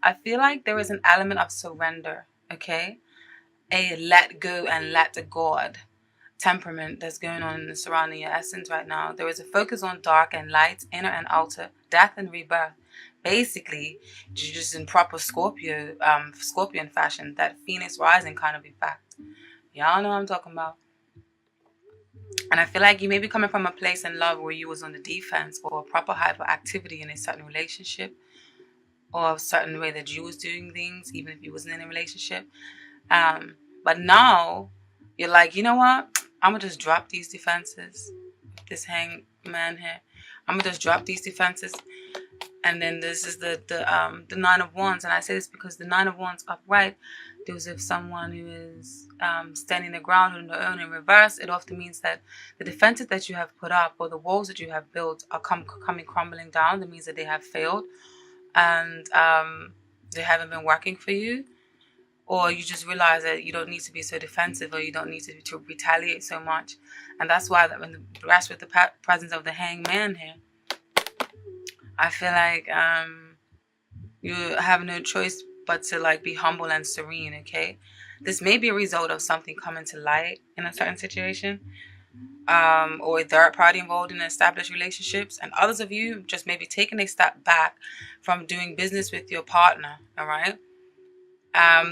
I feel like there is an element of surrender, okay? A let go and let God temperament that's going on surrounding your essence right now. There is a focus on dark and light, inner and outer, death and rebirth. Basically, just in proper Scorpion fashion, that Phoenix rising kind of effect. Y'all know what I'm talking about. And I feel like you may be coming from a place in love where you was on the defense, or a proper hyperactivity in a certain relationship, or a certain way that you was doing things, even if you wasn't in a relationship. But now you're like, you know what? I'm gonna just drop these defenses. This hangman here. I'm gonna just drop these defenses. And then this is the Nine of Wands, and I say this because the Nine of Wands upright deals with someone who is standing their ground on their own. In reverse, it often means that the defenses that you have put up, or the walls that you have built, are coming crumbling down. That means that they have failed, and they haven't been working for you, or you just realize that you don't need to be so defensive, or you don't need to retaliate so much. And that's why that when the rest with the presence of the hangman here, I feel like you have no choice but to like be humble and serene, okay? This may be a result of something coming to light in a certain situation, or a third party involved in established relationships, and others of you just maybe taking a step back from doing business with your partner, all right?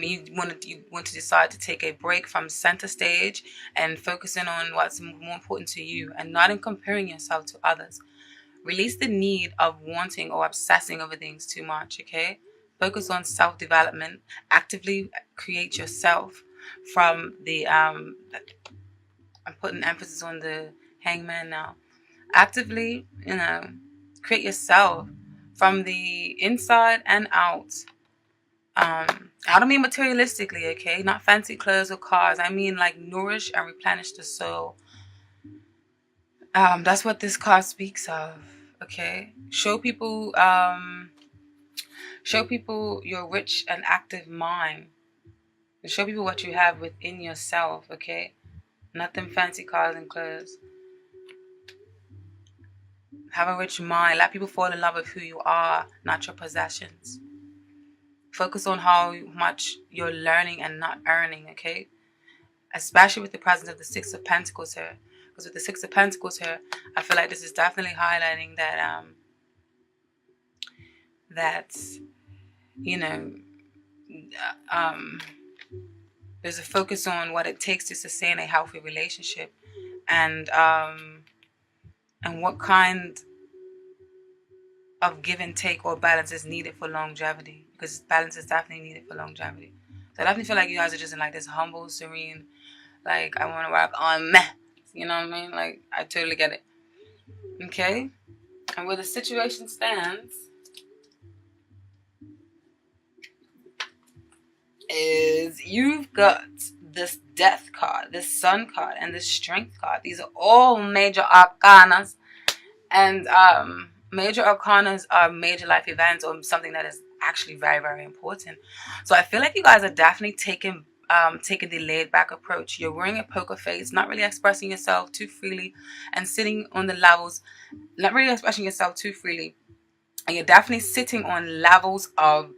You want to decide to take a break from center stage and focusing on what's more important to you, and not in comparing yourself to others. Release the need of wanting or obsessing over things too much, okay? Focus on self-development. Actively create yourself from the, I'm putting emphasis on the hangman now. Actively, create yourself from the inside and out. I don't mean materialistically, okay? Not fancy clothes or cars. I mean like nourish and replenish the soul. That's what this card speaks of. Okay, show people your rich and active mind. And show people what you have within yourself. Okay, nothing fancy cars and clothes. Have a rich mind. Let people fall in love with who you are, not your possessions. Focus on how much you're learning and not earning. Okay, especially with the presence of the Six of Pentacles here. Because with the Six of Pentacles here, I feel like this is definitely highlighting that there's a focus on what it takes to sustain a healthy relationship, and what kind of give and take or balance is needed for longevity, because balance is definitely needed for longevity. So I definitely feel like you guys are just in like this humble, serene, like I want to work on meh. You know what I mean? Like, I totally get it. Okay? And where the situation stands is you've got this death card, this sun card, and this strength card. These are all major arcanas. And major arcanas are major life events, or something that is actually very, very important. So I feel like you guys are definitely taking the laid back approach. You're wearing a poker face, not really expressing yourself too freely, and sitting on the levels, not really expressing yourself too freely. And you're definitely sitting on levels of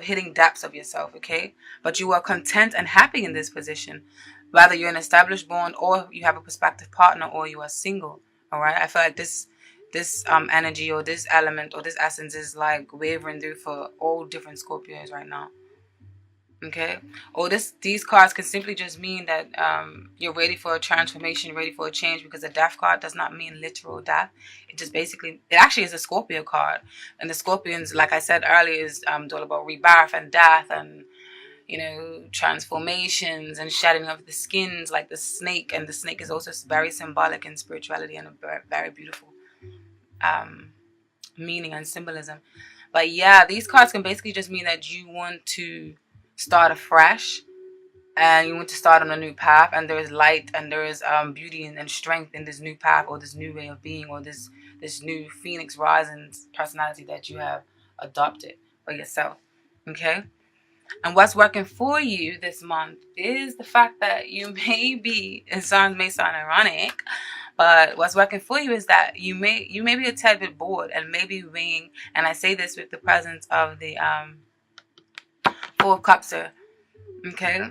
hitting depths of yourself, okay? But you are content and happy in this position, whether you're an established bond, or you have a prospective partner, or you are single. All right, I feel like this energy, or this element, or this essence is like wavering through for all different Scorpios right now. Okay, or these cards can simply just mean that you're ready for a transformation, ready for a change, because the death card does not mean literal death. It just basically, it actually is a Scorpio card, and the Scorpions, like I said earlier, is all about rebirth and death, and transformations and shedding of the skins, like the snake. And the snake is also very symbolic in spirituality, and a very, very beautiful meaning and symbolism. But yeah, these cards can basically just mean that you want to start afresh, and you want to start on a new path, and there is light, and there is beauty and strength in this new path, or this new way of being, or this new Phoenix rising personality that you have adopted for yourself. Okay. And what's working for you this month is the fact that you may be, it may sound ironic, But what's working for you is that you may be a tad bit bored and maybe weighing, and I say this with the presence of the Four of Cups, okay?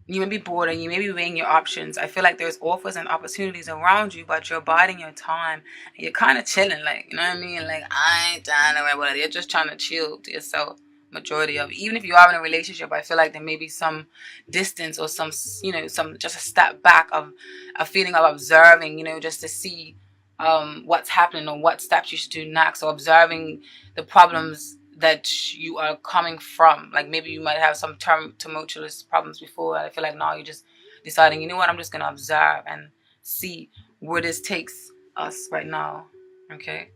You may be bored and you may be weighing your options. I feel like there's offers and opportunities around you, but you're biding your time and you're kind of chilling, like, you know what I mean? Like, I ain't trying to worry about it. You're just trying to chill to yourself. Majority of, even if you are in a relationship, I feel like there may be some distance or some, some, just a step back of a feeling of observing, just to see what's happening or what steps you should do next, or observing the problems that you are coming from. Like, maybe you might have some tumultuous problems before. I feel like now you're just deciding, you know what, I'm just gonna observe and see where this takes us right now. Okay.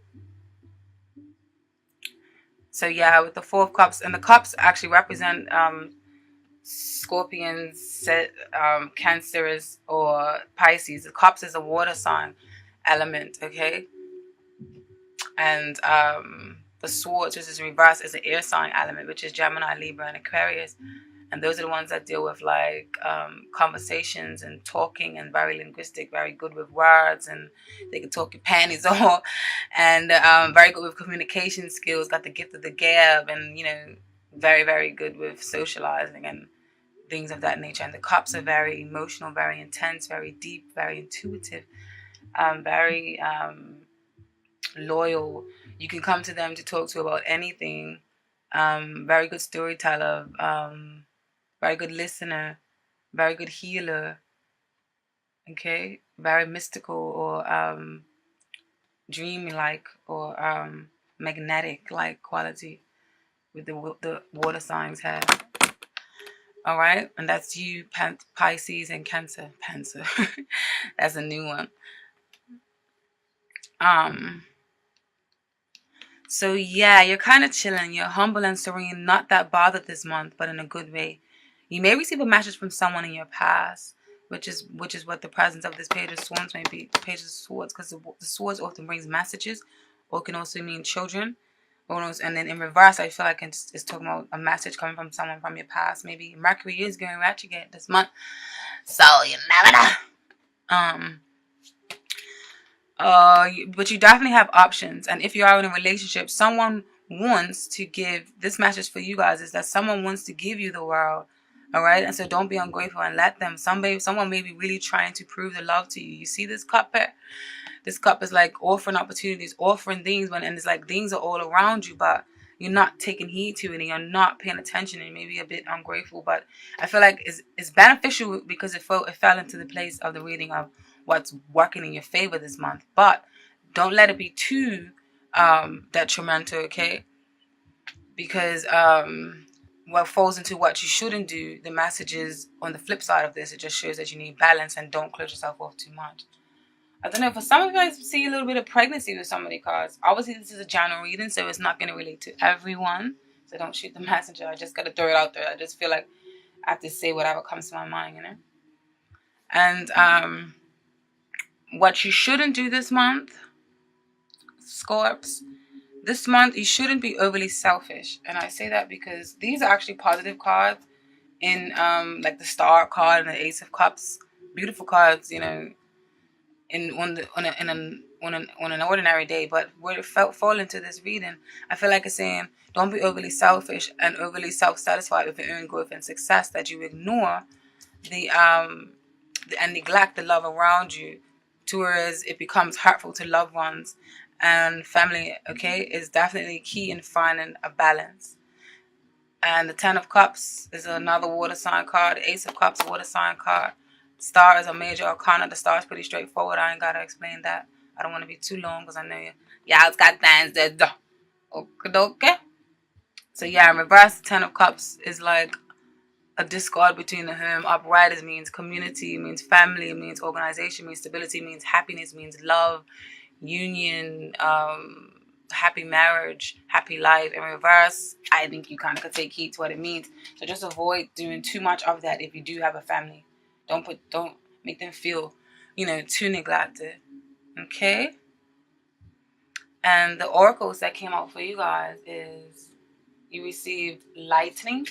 So yeah, with the Four of Cups, and the cups actually represent Scorpions, Cancers, or Pisces. The cups is a water sign element, okay? And the swords, which is reversed, is an air sign element, which is Gemini, Libra, and Aquarius. And those are the ones that deal with like conversations and talking, and very linguistic, very good with words, and they can talk your panties off, and very good with communication skills, got the gift of the gab, and very, very good with socializing and things of that nature. And the cups are very emotional, very intense, very deep, very intuitive, very loyal. You can come to them to talk to about anything. Very good storyteller, very good listener, very good healer. Okay, very mystical, or dreamy like, or magnetic like quality with the water signs have. All right, and that's you, Pisces and Cancer. Cancer. That's a new one. So yeah, you're kind of chilling. You're humble and serene, not that bothered this month, but in a good way. You may receive a message from someone in your past, which is what the presence of this Page of Swords may be. Page of Swords, because the swords often brings messages, or can also mean children. And then in reverse, I feel like it's talking about a message coming from someone from your past. Maybe Mercury is going retrograde this month, so you never know. But you definitely have options. And if you are in a relationship, someone wants to give, this message for you guys is that someone wants to give you the world. All right. And so don't be ungrateful and let them. Someone may be really trying to prove the love to you. You see this cup here? This cup is like offering opportunities, offering things, and it's like things are all around you, but you're not taking heed to it, and you're not paying attention, and maybe a bit ungrateful. But I feel like it's beneficial because it fell into the place of the reading of what's working in your favor this month. But don't let it be too detrimental, okay? Because what falls into what you shouldn't do, the message is on the flip side of this. It just shows that you need balance and don't close yourself off too much. I don't know, for some of you guys, see a little bit of pregnancy with some of the cards. Obviously, this is a general reading, so it's not going to relate to everyone. So don't shoot the messenger. I just got to throw it out there. I just feel like I have to say whatever comes to my mind, And what you shouldn't do this month, Scorps, this month you shouldn't be overly selfish. And I say that because these are actually positive cards in like the Star card and the Ace of Cups. Beautiful cards, on an ordinary day, but where it fall into this reading, I feel like it's saying don't be overly selfish and overly self-satisfied with your own growth and success, that you ignore and neglect the love around you, towards it becomes hurtful to loved ones and family. Okay, is definitely key in finding a balance. And the Ten of Cups is another water sign card. The Ace of Cups, water sign card. Star is a major arcana. The star is pretty straightforward. I ain't got to explain that. I don't want to be too long because I know y'all's got things to do. Okay. So yeah, in reverse, the Ten of Cups is like a discord between the home. Upright means community, means family, means organization, means stability, means happiness, means love, union, happy marriage, happy life. In reverse, I think you kind of could take heed to what it means. So just avoid doing too much of that if you do have a family. Don't make them feel, too neglected. Okay? And the oracles that came out for you guys is you received lightning.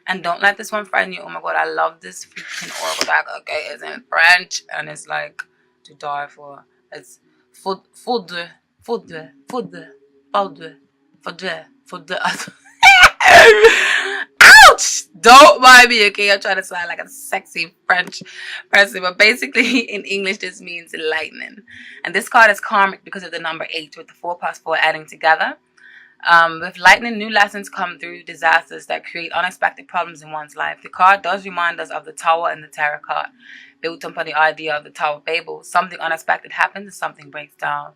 And don't let this one frighten you. Oh my God, I love this freaking oracle deck. Okay, it's in French and it's like to die for. It's faudre, faudre, faudre, faudre, faudre, faudre. Ouch! Don't mind me, okay? I'm trying to sound like a sexy French person, but basically in English this means lightning. And this card is karmic because of the number 8 with the 4 plus 4 adding together. With lightning, new lessons come through disasters that create unexpected problems in one's life. The card does remind us of the Tower and the Tarot card, built upon the idea of the Tower of Babel. Something unexpected happens and something breaks down.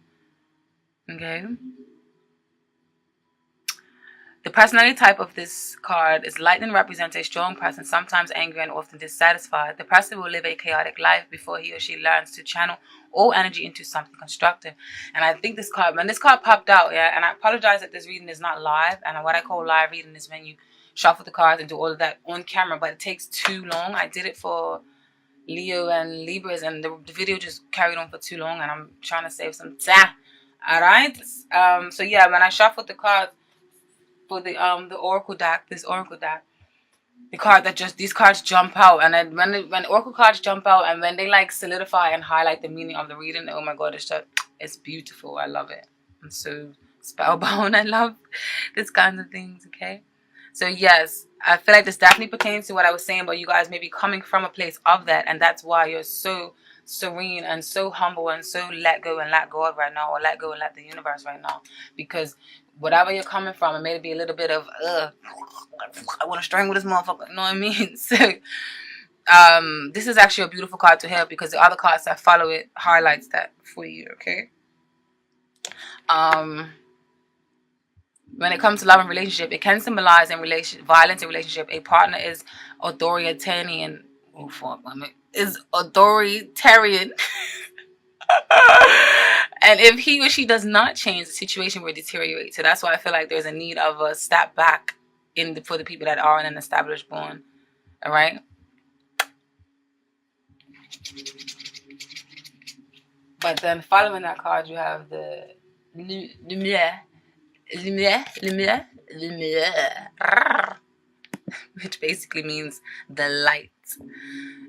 Okay? The personality type of this card is lightning represents a strong person, sometimes angry and often dissatisfied. The person will live a chaotic life before he or she learns to channel all energy into something constructive. And I think this card, when this card popped out, yeah, and I apologize that this reading is not live. And what I call live reading is when you shuffle the cards and do all of that on camera, but it takes too long. I did it for Leo and Libras, and the video just carried on for too long, and I'm trying to save some time. All right. So yeah, when I shuffled the cards for the oracle deck, this oracle deck, the card that just, these cards jump out, and then when oracle cards jump out and when they like solidify and highlight the meaning of the reading, oh my god, it's beautiful. I love it. I'm so spellbound. I love this kind of things. Okay, so yes, I feel like this definitely pertains to what I was saying about you guys maybe coming from a place of that, and that's why you're so serene and so humble and so let go and let God right now, or let go and let the universe right now, because whatever you're coming from, it may be a little bit of I want to strangle this motherfucker, you know what I mean? So this is actually a beautiful card to have, because the other cards that follow it highlights that for you. Okay, when it comes to love and relationship, it can symbolize violence in relationship. A partner is authoritarian. Oh fuck, is authoritarian. And if he or she does not change, the situation will deteriorate. So that's why I feel like there's a need of a step back for the people that are in an established bond. All right. But then following that card, you have the lumière, which basically means the light.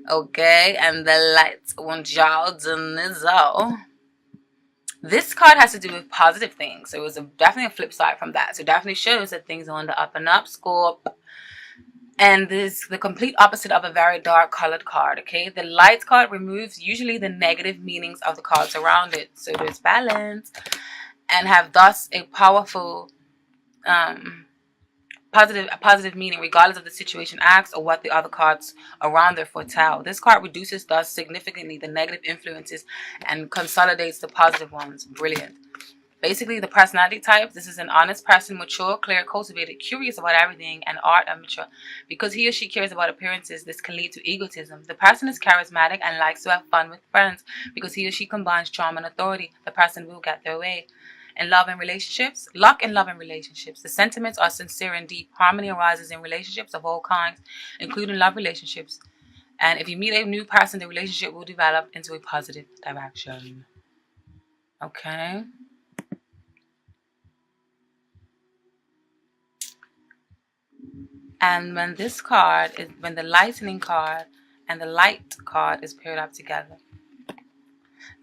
Okay, and the light wants y'all to. This card has to do with positive things. So it was definitely a flip side from that. So definitely shows that things are on the up and up, Scorp. And this is the complete opposite of a very dark colored card. Okay, the light card removes usually the negative meanings of the cards around it. So there's balance, and have thus a powerful positive meaning regardless of the situation asked or what the other cards around there foretell. This card reduces thus significantly the negative influences and consolidates the positive ones. Brilliant. Basically, the personality type, this is an honest person, mature, clear, cultivated, curious about everything, and art and mature. Because he or she cares about appearances, this can lead to egotism. The person is charismatic and likes to have fun with friends. Because he or she combines charm and authority, the person will get their way. In love and relationships, luck in love and relationships. The sentiments are sincere and deep. Harmony arises in relationships of all kinds, including love relationships. And if you meet a new person, the relationship will develop into a positive direction. Okay. And when the lightning card and the light card is paired up together,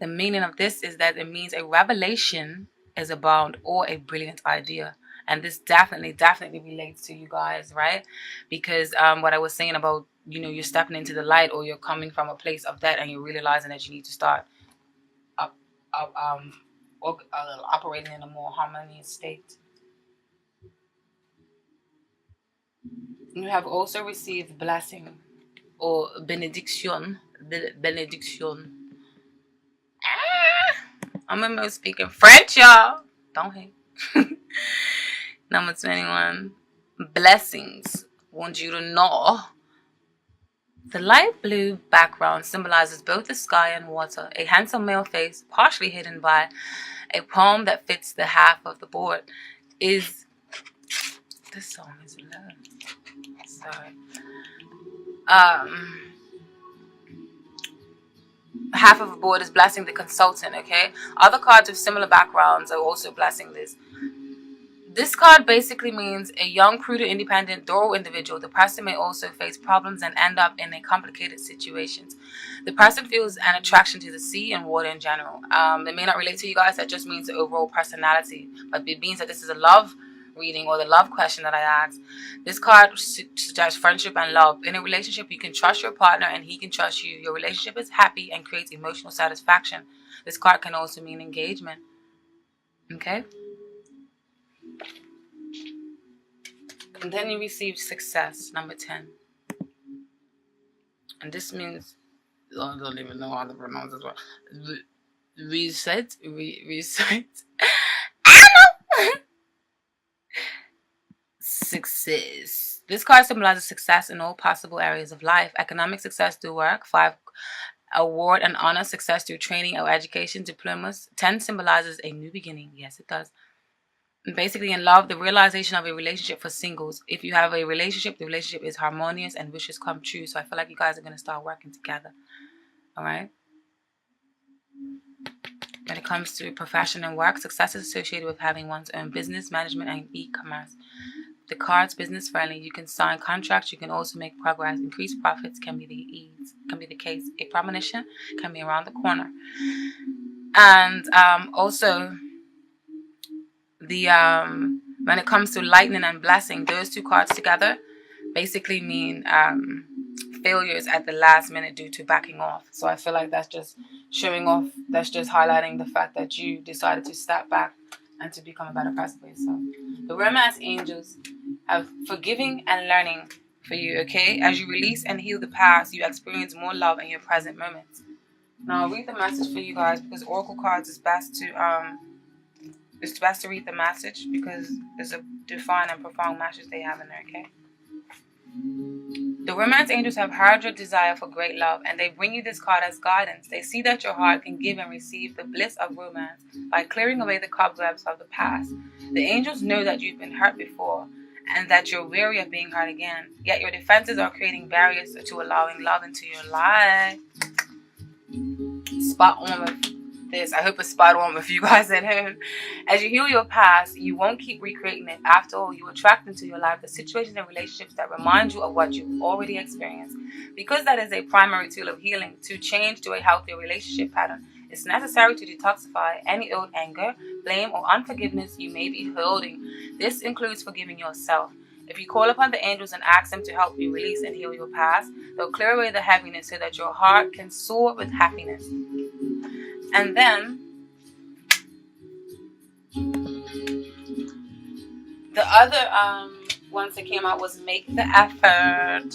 the meaning of this is that it means a revelation is abound or a brilliant idea. And this definitely relates to you guys, right? Because what I was saying about, you're stepping into the light, or you're coming from a place of that, and you're realizing that you need to start operating in a more harmonious state. You have also received blessing or benediction. I'm almost speaking French, y'all. Don't hate. Number 21. Blessings. Want you to know. The light blue background symbolizes both the sky and water. A handsome male face, partially hidden by a poem that fits the half of the board, is... This song is low. Sorry. Half of the board is blessing the consultant, okay? Other cards with similar backgrounds are also blessing this. This card basically means a young, prudent, independent, thorough individual. The person may also face problems and end up in a complicated situations. The person feels an attraction to the sea and water in general. They may not relate to you guys. That just means the overall personality. But it means that this is a love reading or the love question that I asked. This card suggests friendship and love. In a relationship, you can trust your partner and he can trust you. Your relationship is happy and creates emotional satisfaction. This card can also mean engagement. Okay? And then you receive success, number 10. And this means, I don't even know how to pronounce this one. Reset. I don't know. Success. This card symbolizes success in all possible areas of life. Economic success through work. 5, award and honor success through training or education, diplomas. 10 symbolizes a new beginning. Yes, it does. And basically, in love, the realization of a relationship for singles. If you have a relationship, the relationship is harmonious and wishes come true. So I feel like you guys are going to start working together. All right? When it comes to profession and work, success is associated with having one's own business, management, and e-commerce. The card's business friendly. You can sign contracts. You can also make progress. Increased profits can be the case. A premonition can be around the corner. And also, the when it comes to lightning and blessing, those two cards together basically mean failures at the last minute due to backing off. So I feel like that's just showing off. That's just highlighting the fact that you decided to step back and to become a better person for yourself. The romance angels have forgiving and learning for you, okay? As you release and heal the past, you experience more love in your present moments. Now I'll read the message for you guys because Oracle cards is best to it's best to read the message because there's a defined and profound message they have in there, okay? The romance angels have heard your desire for great love and they bring you this card as guidance. They see that your heart can give and receive the bliss of romance by clearing away the cobwebs of the past. The angels know that you've been hurt before and that you're weary of being hurt again. Yet your defenses are creating barriers to allowing love into your life. Spot on with this. I hope it's spot on with you guys at home. As you heal your past, you won't keep recreating it. After all, you attract into your life the situations and relationships that remind you of what you've already experienced. Because that is a primary tool of healing, to change to a healthier relationship pattern, it's necessary to detoxify any old anger, blame, or unforgiveness you may be holding. This includes forgiving yourself. If you call upon the angels and ask them to help you release and heal your past, they'll clear away the heaviness so that your heart can soar with happiness. And then the other ones that came out was make the effort.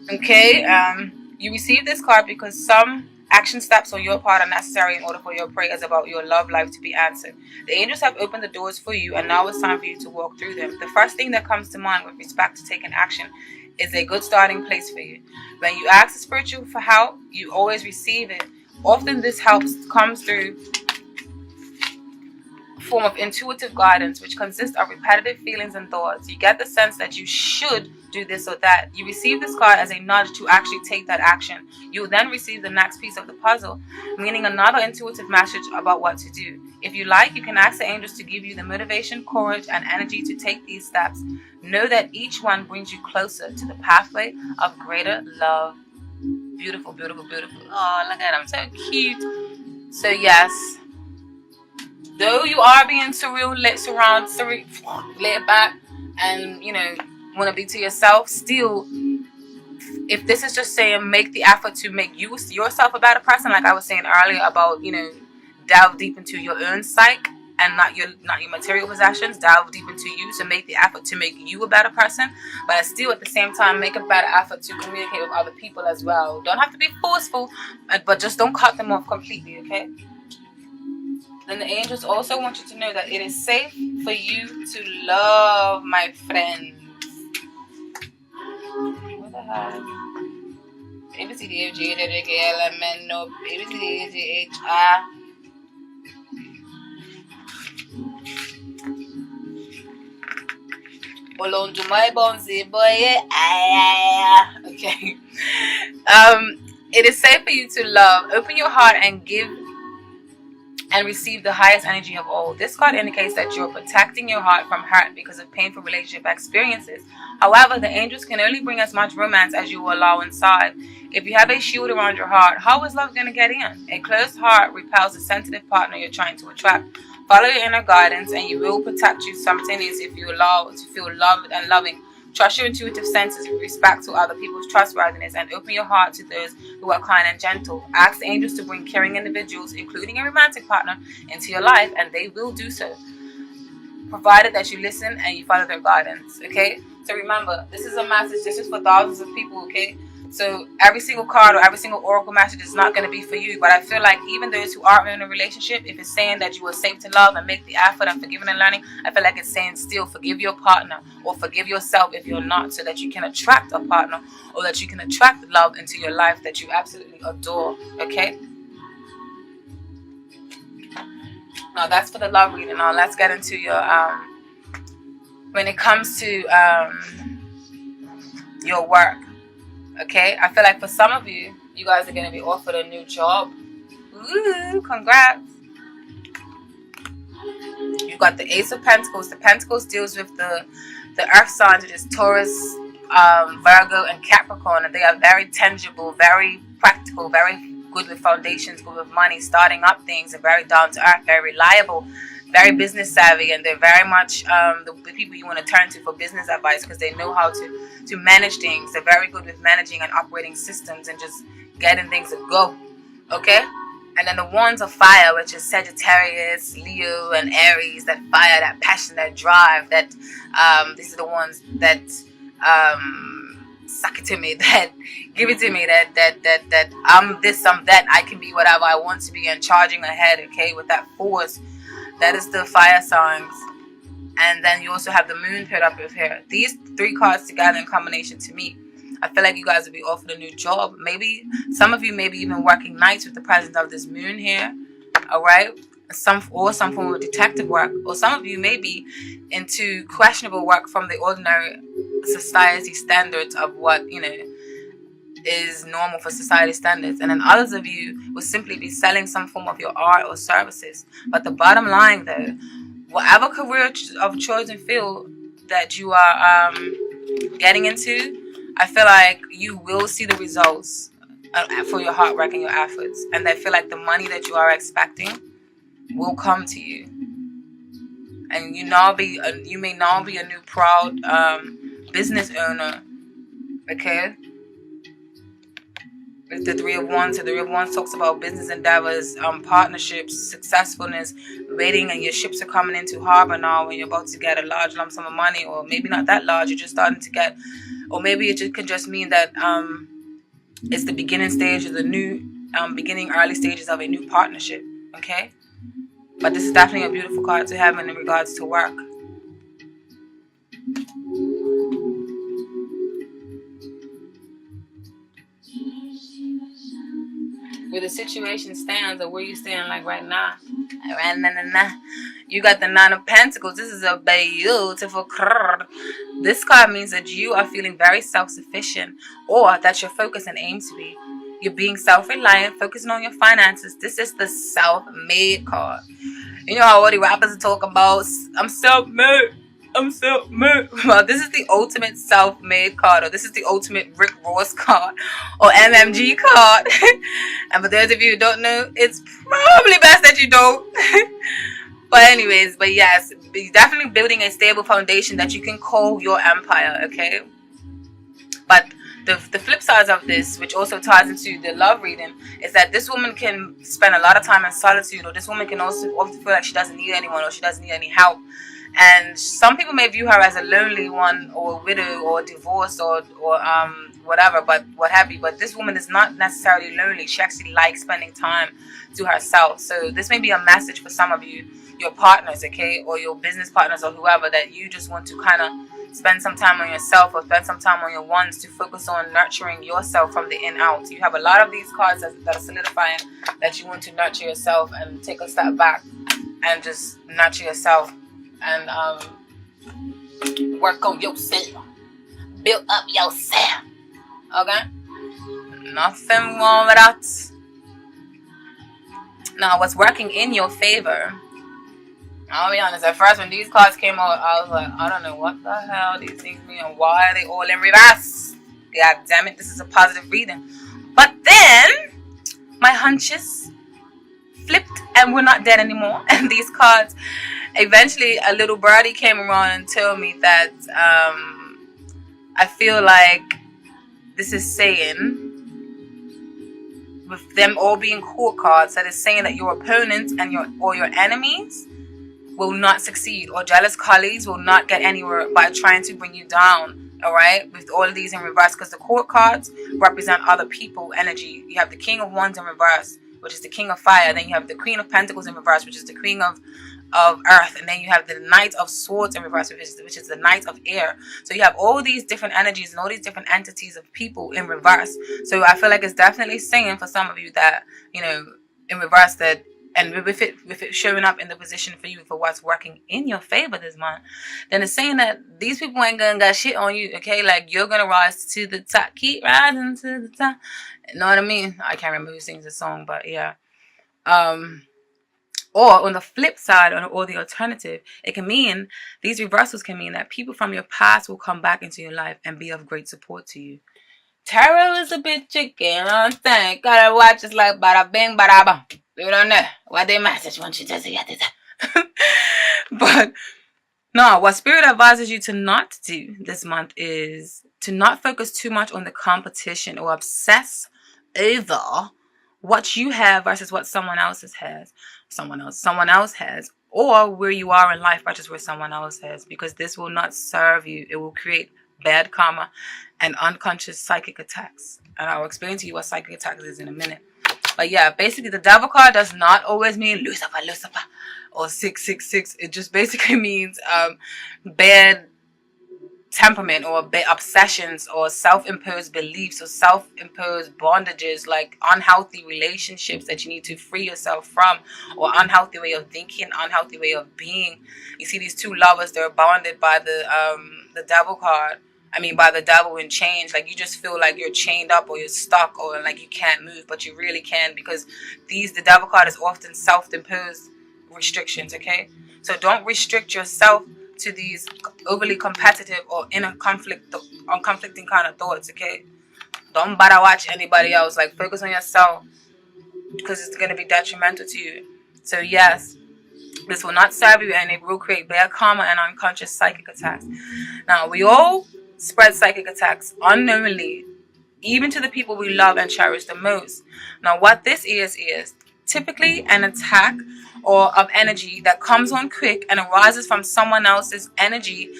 Okay, you receive this card because some action steps on your part are necessary in order for your prayers about your love life to be answered. The angels have opened the doors for you and now it's time for you to walk through them. The first thing that comes to mind with respect to taking action is a good starting place for you. When you ask the spiritual for help, you always receive it. Often this help comes through form of intuitive guidance, which consists of repetitive feelings and thoughts. You get the sense that you should do this or that. You receive this card as a nudge to actually take that action. You will then receive the next piece of the puzzle, meaning another intuitive message about what to do. If you like, you can ask the angels to give you the motivation, courage, and energy to take these steps. Know that each one brings you closer to the pathway of greater love. Beautiful, beautiful, beautiful. Oh, look at them, so cute. So yes, though you are being laid back, and want to be to yourself, still, if this is just saying make the effort to make yourself a better person, like I was saying earlier about delve deep into your own psyche and not your material possessions, delve deep into you, so make the effort to make you a better person, but still at the same time make a better effort to communicate with other people as well. Don't have to be forceful, but just don't cut them off completely, okay? Then the angels also want you to know that it is safe for you to love, my friends. What the heck? ABCDFGHIJKLMNO, ABCDFGHI. Hold on to my bouncy boy. Okay. It is safe for you to love. Open your heart and give and receive the highest energy of all. This card indicates that you're protecting your heart from hurt because of painful relationship experiences. However, the angels can only bring as much romance as you will allow inside. If you have a shield around your heart, how is love going to get in? A closed heart repels a sensitive partner you're trying to attract. Follow your inner guidance and you will protect you simultaneously if you allow to feel loved and loving. Trust your intuitive senses with respect to other people's trustworthiness and open your heart to those who are kind and gentle. Ask the angels to bring caring individuals, including a romantic partner, into your life, and they will do so, provided that you listen and you follow their guidance, okay? So remember, this is a message. This is for thousands of people, okay? So every single card or every single oracle message is not going to be for you. But I feel like even those who are in a relationship, if it's saying that you are safe to love and make the effort and forgiving and learning, I feel like it's saying still forgive your partner or forgive yourself if you're not, so that you can attract a partner or that you can attract love into your life that you absolutely adore, okay? Now that's for the love reading. Now let's get into your, when it comes to your work. Okay, I feel like for some of you, you guys are going to be offered a new job. Ooh, congrats. You got the Ace of Pentacles. The Pentacles deals with the earth signs, which is Taurus, Virgo, and Capricorn. And they are very tangible, very practical, very good with foundations, good with money, starting up things, and very down to earth, very reliable, very business savvy, and they're very much the people you want to turn to for business advice because they know how to manage things. They're very good with managing and operating systems and just getting things to go, okay? And then the wands of fire, which is Sagittarius, Leo, and Aries, that fire, that passion, that drive, that these are the ones that suck it to me, that give it to me, that I'm this, I'm that, I can be whatever I want to be, and charging ahead, okay, with that force. That is the fire signs. And then you also have the moon paired up with here. These three cards together in combination, to me, I feel like you guys will be offered a new job. Maybe some of you may be even working nights with the presence of this moon here. All right. Some form of detective work. Or some of you may be into questionable work from the ordinary society standards of what, you know, is normal for society standards. And then others of you will simply be selling some form of your art or services. But the bottom line, though, whatever career of choice and field that you are getting into, I feel like you will see the results for your hard work and your efforts. And I feel like the money that you are expecting will come to you. And you may now be a new proud business owner, okay? With the Three of Wands. So the Three of Wands talks about business endeavors, partnerships, successfulness, waiting, and your ships are coming into harbor now when you're about to get a large lump sum of money, or maybe not that large, you're just starting to get, or maybe it could just mean that it's the beginning stages, the new beginning, early stages of a new partnership, okay? But this is definitely a beautiful card to have in regards to work. Where the situation stands, or where you stand like right now. You got the Nine of Pentacles. This is a beautiful card. This card means that you are feeling very self-sufficient, or that your focus and aim to be. You're being self-reliant, focusing on your finances. This is the self-made card. You know how all the rappers talk about, I'm self-made. I'm self-made. Well, this is the ultimate self-made card, or this is the ultimate Rick Ross card, or MMG card. And for those of you who don't know, it's probably best that you don't. But anyways, but yes, be definitely building a stable foundation that you can call your empire, okay? But the flip side of this, which also ties into the love reading, is that this woman can spend a lot of time in solitude, or this woman can also often feel like she doesn't need anyone, or she doesn't need any help. And some people may view her as a lonely one, or a widow, or divorced, or whatever, but what have you. But this woman is not necessarily lonely. She actually likes spending time to herself. So this may be a message for some of you, your partners, okay, or your business partners, or whoever, that you just want to kind of spend some time on yourself, or spend some time on your ones, to focus on nurturing yourself from the in out. You have a lot of these cards that are solidifying that you want to nurture yourself and take a step back and just nurture yourself. And Work on yourself. Build up yourself. Okay? Nothing wrong with that. Now, what's working in your favor? I'll be honest, at first when these cards came out, I was like, I don't know what the hell these things mean and why are they all in reverse? God damn it, this is a positive reading. But then, my hunches flipped and we're not dead anymore. And these cards, eventually a little birdie came around and told me that I feel like this is saying, with them all being court cards, that is saying that your opponents and your enemies will not succeed, or jealous colleagues will not get anywhere by trying to bring you down. All right, with all of these in reverse, because the court cards represent other people energy. You have the King of Wands in reverse, which is the King of Fire. Then you have the Queen of Pentacles in reverse, which is the Queen of Earth, and then you have the Knight of Swords in reverse, which is the Knight of Air. So you have all these different energies and all these different entities of people in reverse. So I feel like it's definitely saying for some of you that, you know, in reverse, that, and with it showing up in the position for you for what's working in your favor this month, then it's saying that these people ain't gonna got shit on you, okay? Like, you're gonna rise to the top. Keep rising to the top. You know what I mean? I can't remember who sings the song, but yeah. Or on the flip side, or the alternative, it can mean, these reversals can mean that people from your past will come back into your life and be of great support to you. Tarot is a bit tricky, you know what I'm saying? Gotta watch it like bada bing, bada bang. You don't know what they message once you just get it. But no, what Spirit advises you to not do this month is to not focus too much on the competition or obsess over what you have versus what someone else has. Someone else has, or where you are in life versus where someone else has, because this will not serve you. It will create bad karma and unconscious psychic attacks. And I'll explain to you what psychic attacks is in a minute. But yeah, basically the Devil card does not always mean Lucifer, or 666. It just basically means bad temperament, or bad obsessions, or self-imposed beliefs, or self-imposed bondages, like unhealthy relationships that you need to free yourself from, or unhealthy way of thinking, unhealthy way of being. You see these two lovers, they're bonded by the Devil card. I mean, by the devil in chains. Like, you just feel like you're chained up, or you're stuck, or like you can't move, but you really can, because the Devil card is often self-imposed restrictions, okay? So don't restrict yourself to these overly competitive or conflicting kind of thoughts, okay? Don't bother watch anybody else. Like, focus on yourself, because it's going to be detrimental to you. So yes, this will not serve you, and it will create bad karma and unconscious psychic attacks. Now, we all spread psychic attacks unknowingly, even to the people we love and cherish the most. Now, what this is typically an attack or of energy that comes on quick and arises from someone else's energy,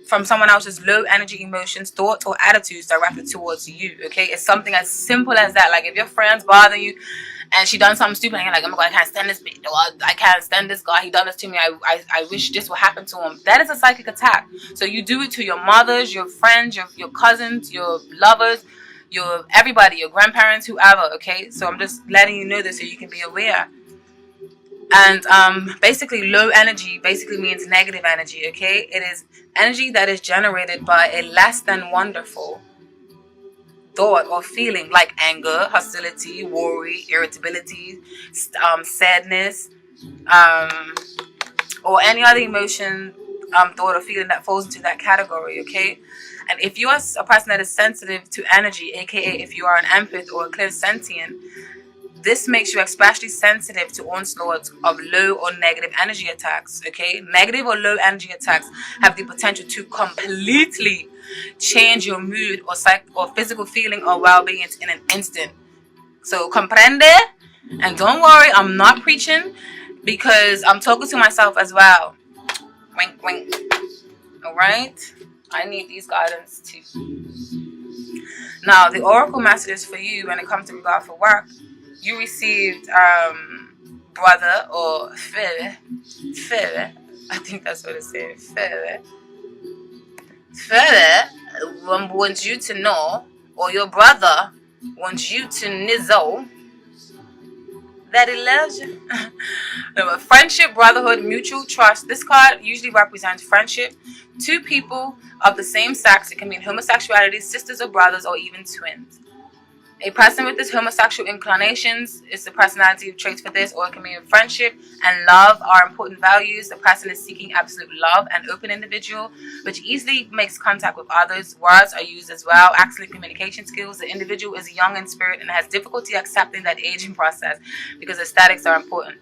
from someone else's low energy emotions, thoughts, or attitudes directed towards you, okay? It's something as simple as that. Like, if your friends bother you and she done something stupid and you're like, oh my God, I can't stand this bitch, or I can't stand this guy, he done this to me, I wish this would happen to him. That is a psychic attack. So you do it to your mothers, your friends, your cousins, your lovers, your everybody, your grandparents, whoever, okay? So I'm just letting you know this so you can be aware. And basically, low energy basically means negative energy, okay? It is energy that is generated by a less than wonderful thought or feeling, like anger, hostility, worry, irritability, sadness, or any other emotion, thought or feeling that falls into that category, okay? And if you are a person that is sensitive to energy, aka if you are an empath or a clairsentient, this makes you especially sensitive to onslaughts of low or negative energy attacks, okay? Negative or low energy attacks have the potential to completely change your mood or physical feeling or well-being in an instant. So, comprende? And don't worry, I'm not preaching, because I'm talking to myself as well. Wink, wink. Alright? I need these guidance too. Now, the oracle messages for you when it comes to regard for work. You received brother or fere. I think that's what it says. Fere wants you to know, or your brother wants you to know, that he loves you. Number, friendship, brotherhood, mutual trust. This card usually represents friendship. Two people of the same sex. It can mean homosexuality, sisters or brothers, or even twins. A person with this homosexual inclinations is the personality traits for this, or it can mean friendship and love are important values. The person is seeking absolute love and open individual, which easily makes contact with others. Words are used as well. Excellent communication skills. The individual is young in spirit and has difficulty accepting that aging process because aesthetics are important.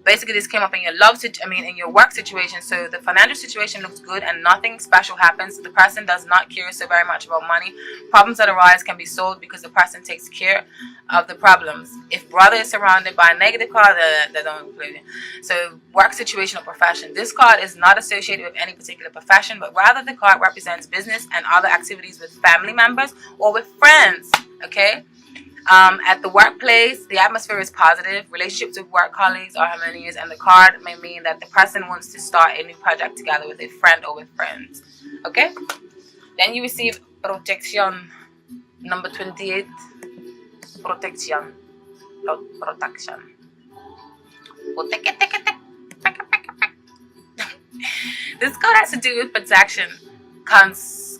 Basically, this came up in your in your work situation. So the financial situation looks good and nothing special happens. The person does not care so very much about money. Problems that arise can be solved because the person takes care of the problems. If brother is surrounded by a negative card, they don't include it. So work situation or profession. This card is not associated with any particular profession, but rather the card represents business and other activities with family members or with friends. Okay. At the workplace, the atmosphere is positive. Relationships with work colleagues are harmonious, and the card may mean that the person wants to start a new project together with a friend or with friends. Okay? Then you receive protection. Number 28. Protection. Protection. This card has to do with protection,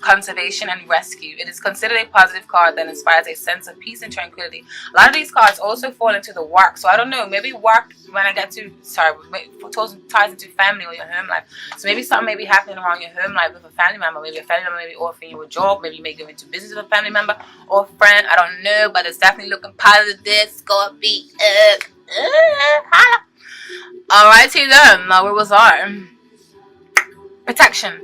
conservation, and rescue. It is considered a positive card that inspires a sense of peace and tranquility. A lot of these cards also fall into the work. So I don't know, maybe work when I get to, ties into family or your home life. So maybe something may be happening around your home life with a family member. Maybe a family member may be offering you a job. Maybe you may go into business with a family member or a friend. I don't know, but it's definitely looking positive. Scorpio. Alrighty then, now where was I? Protection,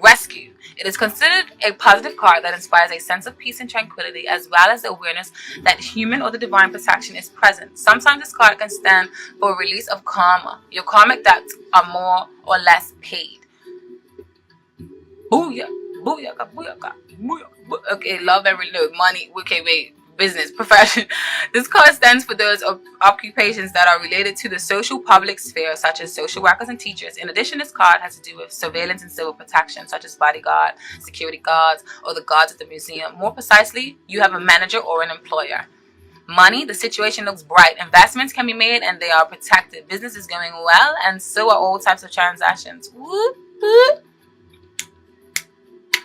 rescue. It is considered a positive card that inspires a sense of peace and tranquility, as well as the awareness that human or the divine protection is present. Sometimes this card can stand for a release of karma. Your karmic debts are more or less paid. Booyah, booyaka, booyaka, booyaka. Okay, love and money. Okay, wait. Business, profession. This card stands for those occupations that are related to the social public sphere, such as social workers and teachers. In addition, this card has to do with surveillance and civil protection, such as bodyguard, security guards, or the guards at the museum. More precisely, you have a manager or an employer. Money, the situation looks bright. Investments can be made and they are protected. Business is going well, and so are all types of transactions. Whoop, whoop.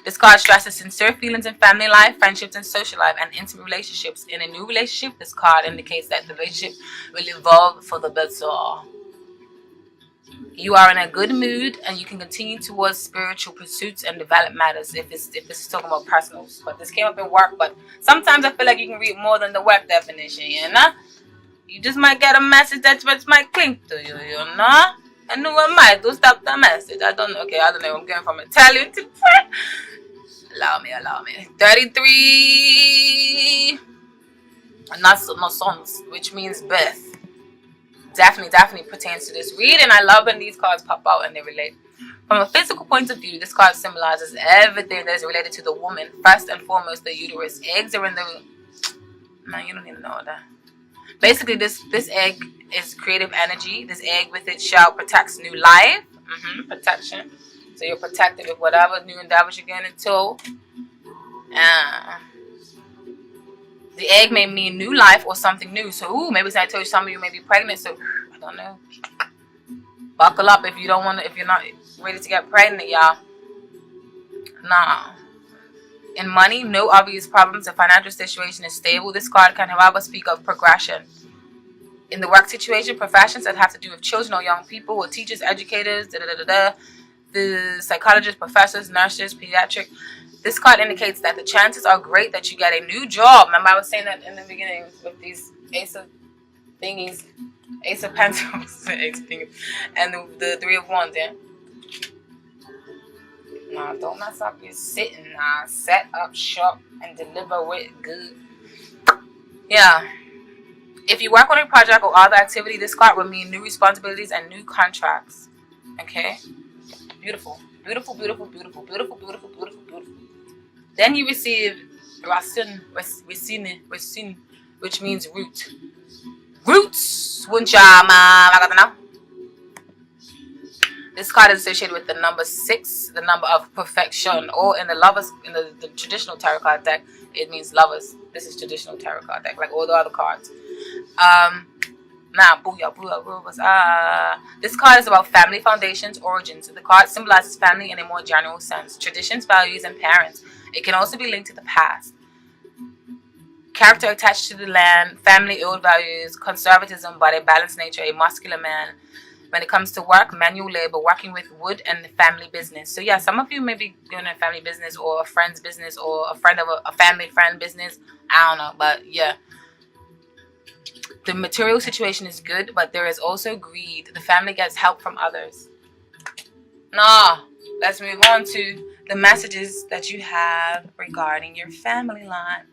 This card stresses sincere feelings in family life, friendships, and social life, and intimate relationships. In a new relationship, this card indicates that the relationship will evolve for the better. You are in a good mood, and you can continue towards spiritual pursuits and develop matters. If this is talking about personals, but this came up in work. But sometimes I feel like you can read more than the work definition. You know, you just might get a message that might cling to you. You know, and who am I to stop the message? I don't know. Okay, I don't know. I'm going from Italian to French. Allow me. 33 Naissance, which means birth. Definitely pertains to this read, and I love when these cards pop out and they relate. From a physical point of view, this card symbolizes everything that is related to the woman. First and foremost, the uterus. Eggs are in the... Man, you don't need to know that. Basically, this egg is creative energy. This egg with its shell protects new life. Protection. So you're protected with whatever new endeavors you're getting into. The egg may mean new life or something new. So, maybe I told you some of you may be pregnant. So, I don't know. Buckle up if you're not ready to get pregnant, y'all. Nah. In money, no obvious problems. The financial situation is stable. This card can, however, speak of progression. In the work situation, professions that have to do with children or young people or teachers, educators, the psychologists, professors, nurses, pediatric. This card indicates that the chances are great that you get a new job. Remember I was saying that in the beginning with these Ace of Pentacles, and the Three of Wands, yeah? Nah, don't mess up your sitting. Nah, set up shop and deliver with good. Yeah. If you work on a project or other activity, this card would mean new responsibilities and new contracts. Okay? Beautiful. Then you receive racine, which means root. Roots. This card is associated with the number 6, the number of perfection, or in the traditional tarot card deck, it means lovers. This is traditional tarot card deck, like all the other cards. Nah, booyah, booyah, booyah. This card is about family foundations, origins. The card symbolizes family in a more general sense, traditions, values, and parents. It can also be linked to the past. Character attached to the land, family, old values, conservatism, but a balanced nature, a muscular man. When it comes to work, manual labor, working with wood, and family business. So yeah, some of you may be doing a family business or a friend's business or a friend of a family friend business. I don't know, but yeah. The material situation is good, but there is also greed. The family gets help from others. Nah, let's move on to the messages that you have regarding your family life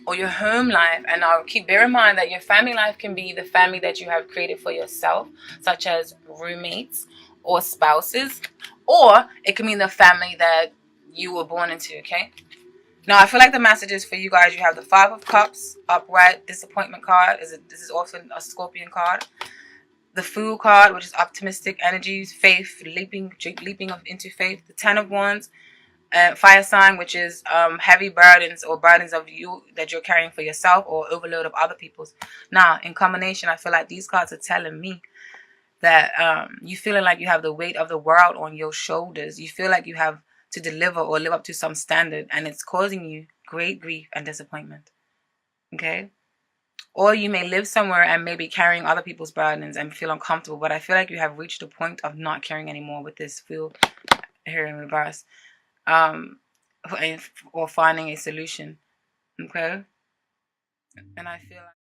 or your home life. And now bear in mind that your family life can be the family that you have created for yourself, such as roommates or spouses, or it can mean the family that you were born into, okay? Now, I feel like the messages for you guys, you have the Five of Cups, upright, disappointment card. This is also a Scorpion card. The Fool card, which is optimistic energies, faith, leaping into faith. The Ten of Wands, fire sign, which is heavy burdens or burdens of you that you're carrying for yourself or overload of other people's. Now, in combination, I feel like these cards are telling me that you feeling like you have the weight of the world on your shoulders. You feel like you have to deliver or live up to some standard, and it's causing you great grief and disappointment. Okay? Or you may live somewhere and maybe carrying other people's burdens and feel uncomfortable, but I feel like you have reached a point of not caring anymore with this feel here in reverse. Or finding a solution. Okay? And I feel like